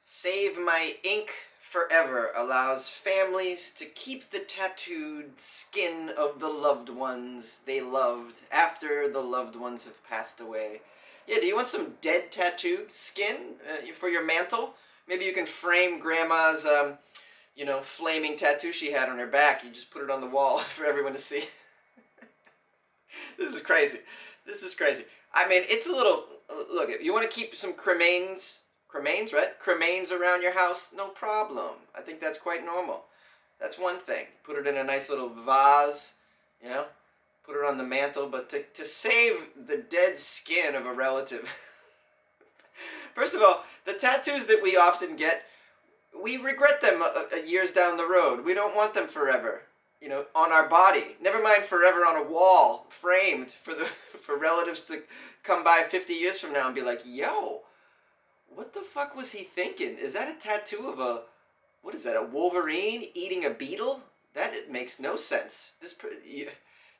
Save My Ink Forever allows families to keep the tattooed skin of the loved ones they loved after the loved ones have passed away. Yeah, do you want some dead tattooed skin for your mantle? Maybe you can frame grandma's, flaming tattoo she had on her back. You just put it on the wall for everyone to see. This is crazy. This is crazy. I mean, it's a little. Look, if you want to keep some cremains, right? Cremains around your house, no problem. I think that's quite normal. That's one thing. Put it in a nice little vase, you know, put it on the mantle. But to save the dead skin of a relative, first of all, the tattoos that we often get, we regret them years down the road. We don't want them forever, on our body. Never mind forever on a wall, framed for relatives to come by 50 years from now and be like, "Yo, what the fuck was he thinking? Is that a tattoo of what is that? A Wolverine eating a beetle? That it makes no sense.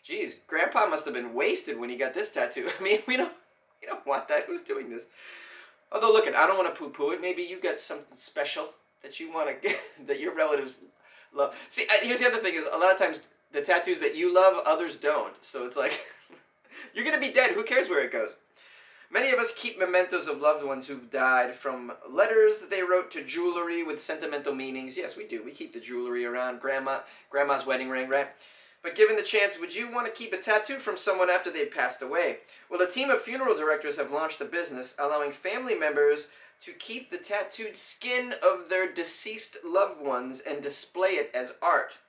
Geez, Grandpa must have been wasted when he got this tattoo. I mean, we don't want that. Who's doing this? Although, look, I don't want to poo-poo it. Maybe you got something special that you want to that your relatives love. See, here's the other thing: is a lot of times the tattoos that you love, others don't. So it's like you're gonna be dead. Who cares where it goes? Many of us keep mementos of loved ones who've died, from letters that they wrote to jewelry with sentimental meanings. Yes, we do. We keep the jewelry around. Grandma's wedding ring, right? But given the chance, would you want to keep a tattoo from someone after they've passed away? Well, a team of funeral directors have launched a business allowing family members to keep the tattooed skin of their deceased loved ones and display it as art.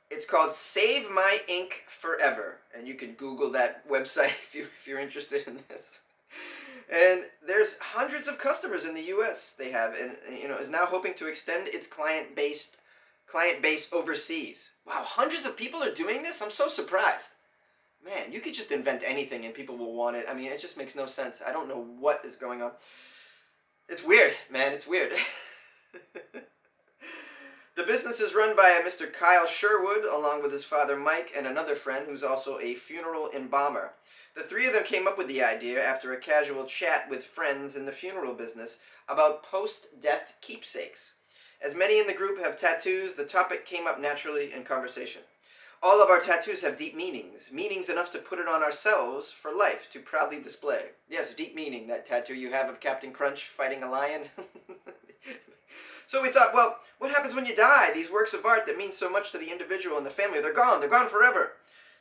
It's called Save My Ink Forever, and you can Google that website if you're interested in this. And there's hundreds of customers in the U.S. they have, and is now hoping to extend its client base overseas. Wow, hundreds of people are doing this? I'm so surprised. Man, you could just invent anything and people will want it. I mean, it just makes no sense. I don't know what is going on. It's weird, man. It's weird. The business is run by a Mr. Kyle Sherwood, along with his father Mike and another friend who's also a funeral embalmer. The three of them came up with the idea after a casual chat with friends in the funeral business about post-death keepsakes. As many in the group have tattoos, the topic came up naturally in conversation. All of our tattoos have deep meanings enough to put it on ourselves for life to proudly display. Yes, deep meaning, that tattoo you have of Captain Crunch fighting a lion. So we thought, well, what happens when you die? These works of art that mean so much to the individual and the family, they're gone forever.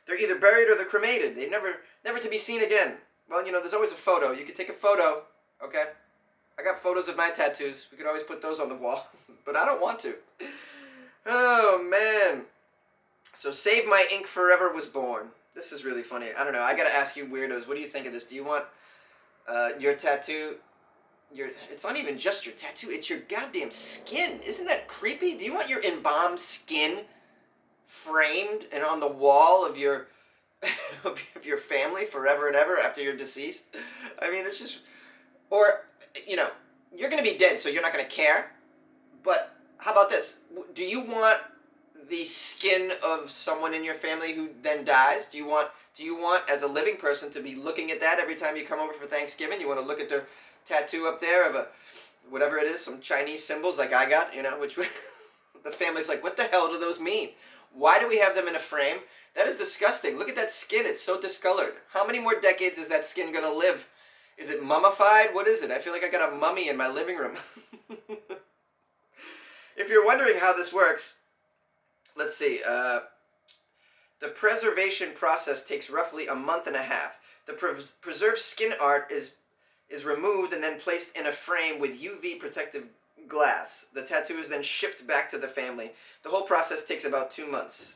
They're either buried or they're cremated. They're never to be seen again. Well, there's always a photo. You could take a photo, okay? I got photos of my tattoos. We could always put those on the wall, but I don't want to. Oh, man. So Save My Ink Forever was born. This is really funny. I don't know. I got to ask you weirdos, what do you think of this? Do you want your tattoo... It's not even just your tattoo, it's your goddamn skin. Isn't that creepy? Do you want your embalmed skin framed and on the wall of your of your family forever and ever after you're deceased? I mean, it's just... Or, you're going to be dead, so you're not going to care. But how about this? Do you want the skin of someone in your family who then dies? Do you want, as a living person, to be looking at that every time you come over for Thanksgiving? You want to look at their tattoo up there of whatever it is, some Chinese symbols like I got, which the family's like, what the hell do those mean? Why do we have them in a frame? That is disgusting. Look at that skin. It's so discolored. How many more decades is that skin going to live? Is it mummified? What is it? I feel like I got a mummy in my living room. If you're wondering how this works, let's see. The preservation process takes roughly a month and a half. The preserved skin art is removed and then placed in a frame with UV protective glass. The tattoo is then shipped back to the family. The whole process takes about 2 months.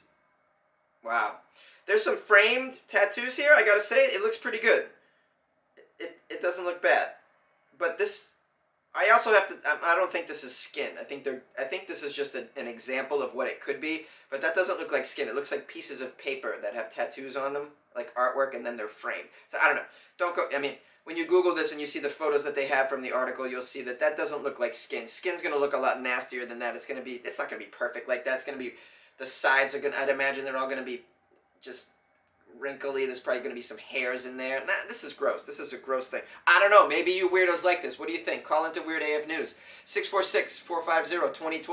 Wow. There's some framed tattoos here. I gotta say, it looks pretty good. It doesn't look bad. But this, I also have to, I don't think this is skin. I think this is just an example of what it could be, but that doesn't look like skin. It looks like pieces of paper that have tattoos on them, like artwork, and then they're framed. So I don't know. Don't go, I mean, when you Google this and you see the photos that they have from the article, you'll see that doesn't look like skin. Skin's going to look a lot nastier than that. It's not going to be perfect like that. It's going to be, the sides are going to, I'd imagine they're all going to be just wrinkly. There's probably going to be some hairs in there. Nah, this is gross. This is a gross thing. I don't know. Maybe you weirdos like this. What do you think? Call into Weird AF News. 646-450-2012.